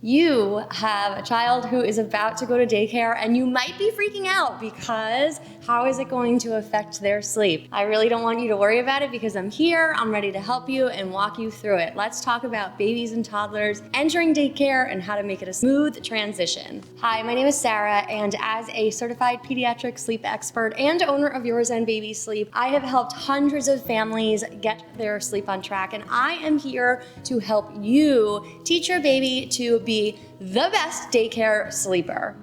You have a child who is about to go to daycare and you might be freaking out because how is it going to affect their sleep? I really don't want you to worry about it because I'm here, I'm ready to help you and walk you through it. Let's talk about babies and toddlers entering daycare and how to make it a smooth transition. Hi, my name is Sarah, and as a certified pediatric sleep expert and owner of Your Zen Baby Sleep, I have helped hundreds of families get their sleep on track, and I am here to help you teach your baby to be the best daycare sleeper.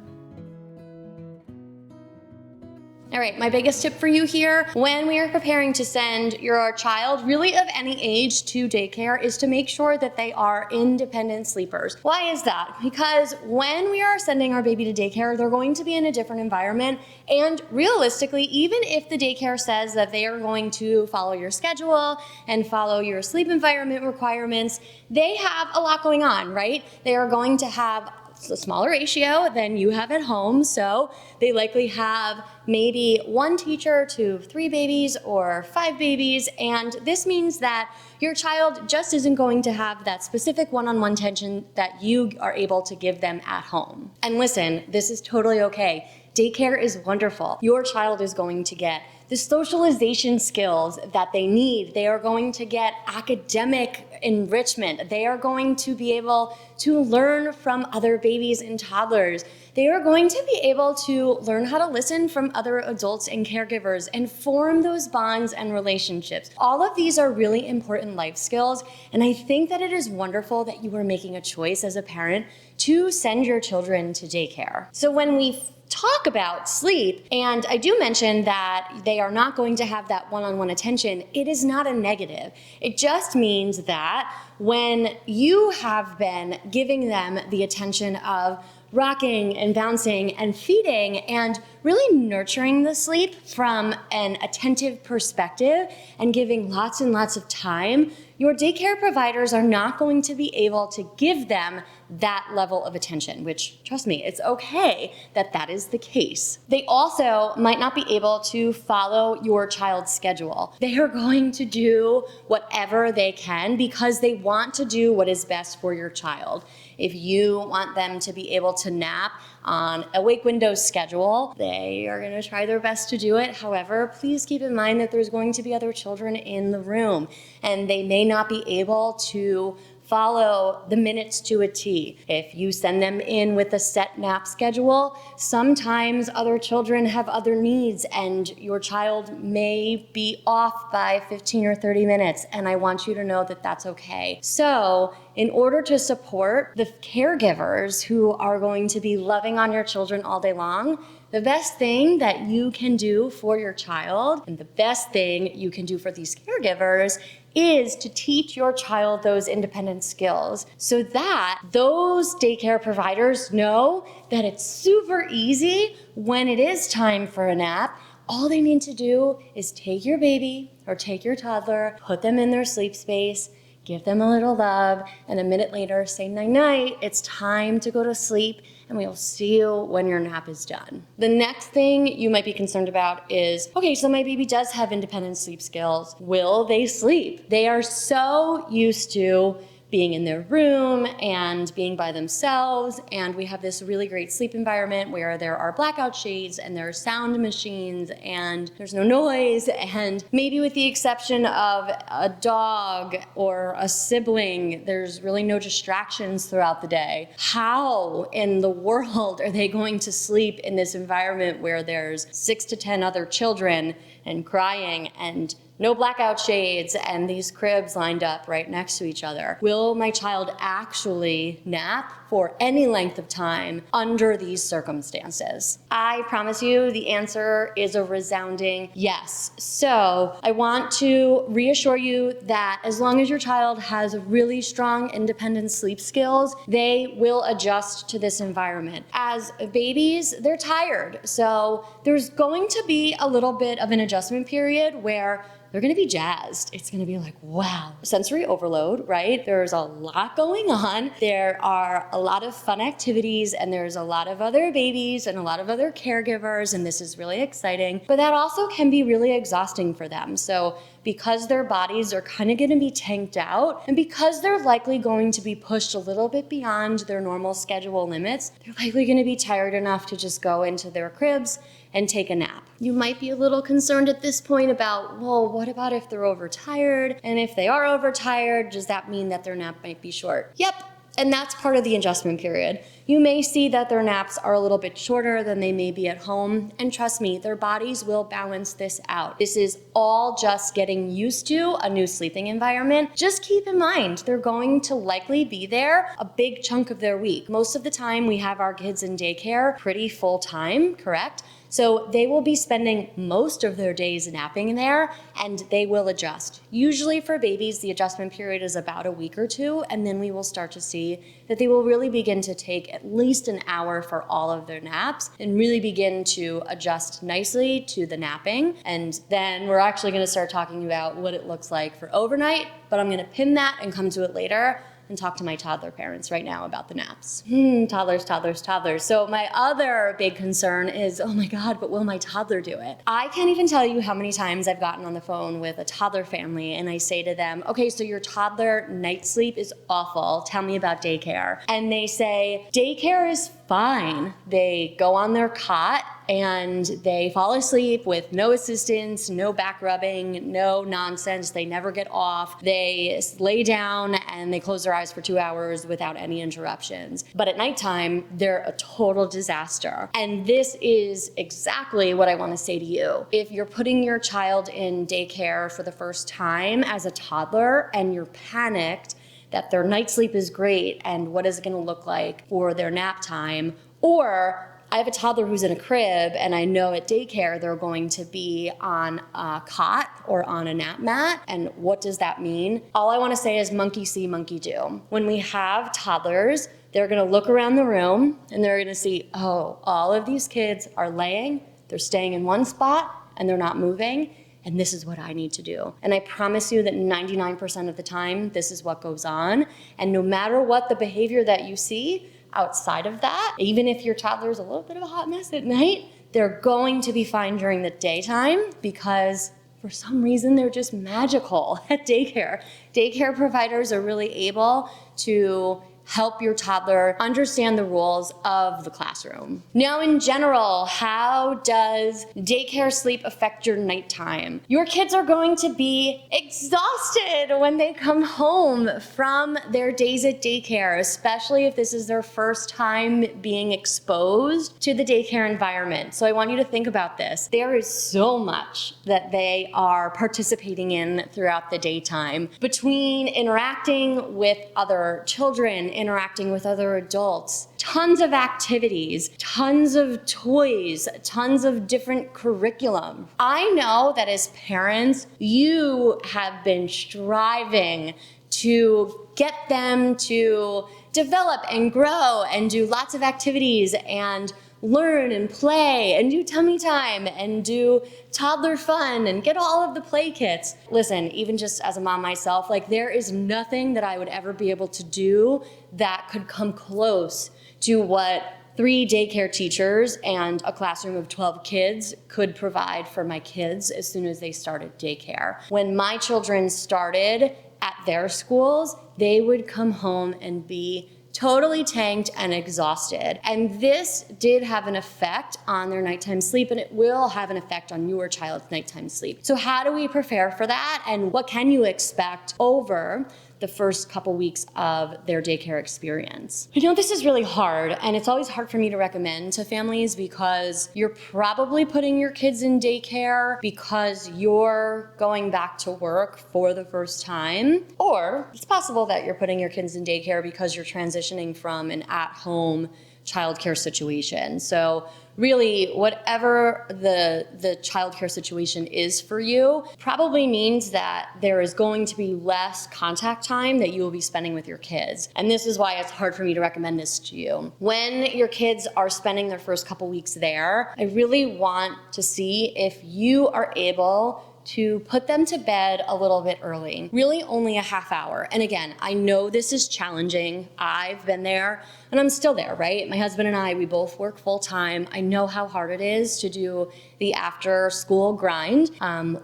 All right, my biggest tip for you here when we are preparing to send your child, really of any age, to daycare is to make sure that they are independent sleepers. Why is that? Because when we are sending our baby to daycare, they're going to be in a different environment, and realistically, even if the daycare says that they are going to follow your schedule and follow your sleep environment requirements, they have a lot going on, right? They are going to have a smaller ratio than you have at home, so they likely have maybe one teacher to 3 babies or 5 babies, and this means that your child just isn't going to have that specific one-on-one attention that you are able to give them at home. And listen, this is totally okay. Daycare is wonderful. Your child is going to get the socialization skills that they need. They are going to get academic enrichment. They are going to be able to learn from other babies and toddlers. They are going to be able to learn how to listen from other adults and caregivers and form those bonds and relationships. All of these are really important life skills, and I think that it is wonderful that you are making a choice as a parent to send your children to daycare. So when we talk about sleep, and I do mention that they are not going to have that one-on-one attention, it is not a negative. It just means that when you have been giving them the attention of rocking and bouncing and feeding and really nurturing the sleep from an attentive perspective and giving lots and lots of time, your daycare providers are not going to be able to give them that level of attention, which, trust me, it's okay that that is the case. They also might not be able to follow your child's schedule. They are going to do whatever they can because they want to do what is best for your child. If you want them to be able to nap on a wake window schedule, they are going to try their best to do it. However, please keep in mind that there's going to be other children in the room, and they may not be able to follow the minutes to a T. If you send them in with a set nap schedule, sometimes other children have other needs and your child may be off by 15 or 30 minutes, and I want you to know that that's okay. So, in order to support the caregivers who are going to be loving on your children all day long, the best thing that you can do for your child and the best thing you can do for these caregivers is to teach your child those independent skills so that those daycare providers know that it's super easy when it is time for a nap. All they need to do is take your baby or take your toddler, put them in their sleep space, give them a little love, and a minute later say night-night, it's time to go to sleep, and we'll see you when your nap is done. The next thing you might be concerned about is, okay, so my baby does have independent sleep skills. Will they sleep? They are so used to being in their room and being by themselves, and we have this really great sleep environment where there are blackout shades and there are sound machines and there's no noise, and maybe with the exception of a dog or a sibling, there's really no distractions throughout the day. How in the world are they going to sleep in this environment where there's 6 to 10 other children and crying and no blackout shades and these cribs lined up right next to each other? Will my child actually nap for any length of time under these circumstances? I promise you the answer is a resounding yes. So I want to reassure you that as long as your child has really strong independent sleep skills, they will adjust to this environment. As babies, they're tired. So there's going to be a little bit of an adjustment period where they're gonna be jazzed. It's gonna be like, wow, sensory overload, right? There's a lot going on. There are a lot of fun activities, and there's a lot of other babies and a lot of other caregivers, and this is really exciting. But that also can be really exhausting for them. So because their bodies are kind of going to be tanked out, and because they're likely going to be pushed a little bit beyond their normal schedule limits, they're likely going to be tired enough to just go into their cribs and take a nap. You might be a little concerned at this point about, well, what about if they're overtired? And if they are overtired, does that mean that their nap might be short? Yep. And that's part of the adjustment period. You may see that their naps are a little bit shorter than they may be at home, and trust me, their bodies will balance this out. This is all just getting used to a new sleeping environment. Just keep in mind, they're going to likely be there a big chunk of their week. Most of the time, we have our kids in daycare pretty full time, correct? So they will be spending most of their days napping there, and they will adjust. Usually for babies, the adjustment period is about a week or two, and then we will start to see that they will really begin to take at least an hour for all of their naps and really begin to adjust nicely to the napping. And then we're actually going to start talking about what it looks like for overnight, but I'm going to pin that and come to it later and talk to my toddler parents right now about the naps. Toddlers. So my other big concern is, oh my God, but will my toddler do it? I can't even tell you how many times I've gotten on the phone with a toddler family and I say to them, okay, so your toddler night sleep is awful. Tell me about daycare. And they say, daycare is fine. They go on their cot and they fall asleep with no assistance, no back rubbing, no nonsense. They never get off. They lay down and they close their eyes for 2 hours without any interruptions. But at nighttime, they're a total disaster. And this is exactly what I want to say to you. If you're putting your child in daycare for the first time as a toddler and you're panicked that their night sleep is great and what is it going to look like for their nap time, or I have a toddler who's in a crib and I know at daycare they're going to be on a cot or on a nap mat, and what does that mean? All I want to say is monkey see, monkey do. When we have toddlers, they're going to look around the room and they're going to see, oh, all of these kids are laying, they're staying in one spot and they're not moving. And this is what I need to do. And I promise you that 99% of the time, this is what goes on. And no matter what the behavior that you see outside of that, even if your toddler is a little bit of a hot mess at night, they're going to be fine during the daytime because for some reason, they're just magical at daycare. Daycare providers are really able to help your toddler understand the rules of the classroom. Now, in general, how does daycare sleep affect your nighttime? Your kids are going to be exhausted when they come home from their days at daycare, especially if this is their first time being exposed to the daycare environment. So I want you to think about this. There is so much that they are participating in throughout the daytime, between interacting with other children, interacting with other adults, tons of activities, tons of toys, tons of different curriculum. I know that as parents, you have been striving to get them to develop and grow and do lots of activities and learn and play and do tummy time and do toddler fun and get all of the play kits. Listen, even just as a mom myself, like there is nothing that I would ever be able to do that could come close to what 3 daycare teachers and a classroom of 12 kids could provide for my kids as soon as they started daycare. When my children started at their schools, they would come home and be totally tanked and exhausted. And this did have an effect on their nighttime sleep, and it will have an effect on your child's nighttime sleep. So how do we prepare for that, and what can you expect over the first couple weeks of their daycare experience? I know this is really hard, and it's always hard for me to recommend to families because you're probably putting your kids in daycare because you're going back to work for the first time, or it's possible that you're putting your kids in daycare because you're transitioning from an at-home childcare situation. So really, whatever the childcare situation is for you probably means that there is going to be less contact time that you will be spending with your kids. And this is why it's hard for me to recommend this to you. When your kids are spending their first couple weeks there, I really want to see if you are able to put them to bed a little bit early, really only a half hour. And again, I know this is challenging. I've been there and I'm still there, right? My husband and I, we both work full time. I know how hard it is to do the after school grind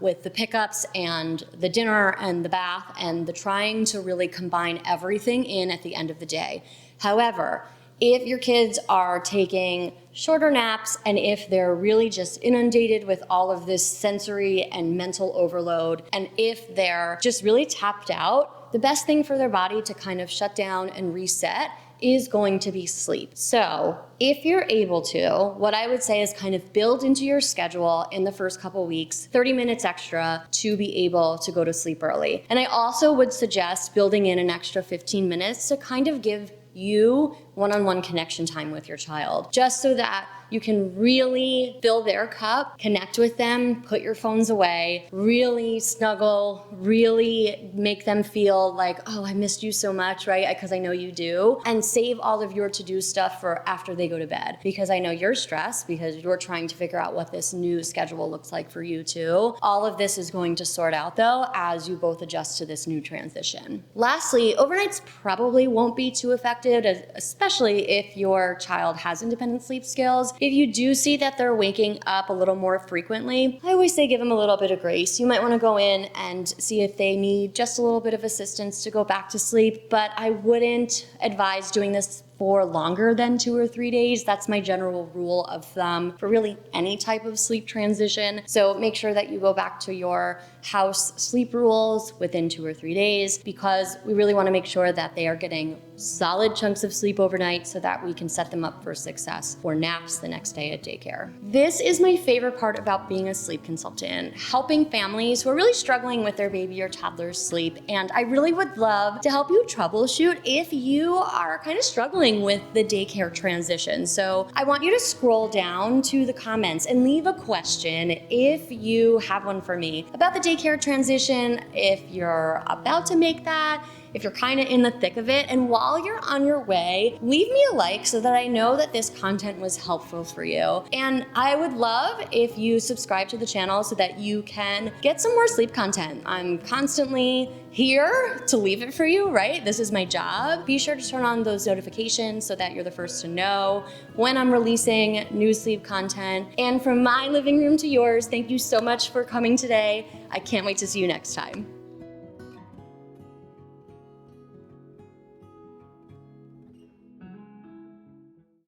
with the pickups and the dinner and the bath and the trying to really combine everything in at the end of the day. However, if your kids are taking shorter naps and if they're really just inundated with all of this sensory and mental overload, and if they're just really tapped out, the best thing for their body to kind of shut down and reset is going to be sleep. So if you're able to, what I would say is kind of build into your schedule in the first couple weeks, 30 minutes extra to be able to go to sleep early. And I also would suggest building in an extra 15 minutes to kind of give you one-on-one connection time with your child, just so that you can really fill their cup, connect with them, put your phones away, really snuggle, really make them feel like, oh, I missed you so much, right? Because I know you do. And save all of your to-do stuff for after they go to bed. Because I know you're stressed because you're trying to figure out what this new schedule looks like for you too. All of this is going to sort out though as you both adjust to this new transition. Lastly, overnights probably won't be too effective, especially if your child has independent sleep skills. If you do see that they're waking up a little more frequently, I always say give them a little bit of grace. You might want to go in and see if they need just a little bit of assistance to go back to sleep, but I wouldn't advise doing this for longer than 2 or 3 days. That's my general rule of thumb for really any type of sleep transition. So make sure that you go back to your house sleep rules within 2 or 3 days, because we really want to make sure that they are getting solid chunks of sleep overnight so that we can set them up for success for naps the next day at daycare. This is my favorite part about being a sleep consultant, helping families who are really struggling with their baby or toddler's sleep. And I really would love to help you troubleshoot if you are kind of struggling with the daycare transition. So I want you to scroll down to the comments and leave a question if you have one for me about the daycare transition, if you're about to make that, if you're kind of in the thick of it. And while you're on your way, leave me a like so that I know that this content was helpful for you. And I would love if you subscribe to the channel so that you can get some more sleep content. I'm constantly here to leave it for you, right? This is my job. Be sure to turn on those notifications so that you're the first to know when I'm releasing new sleep content. And from my living room to yours, thank you so much for coming today. I can't wait to see you next time.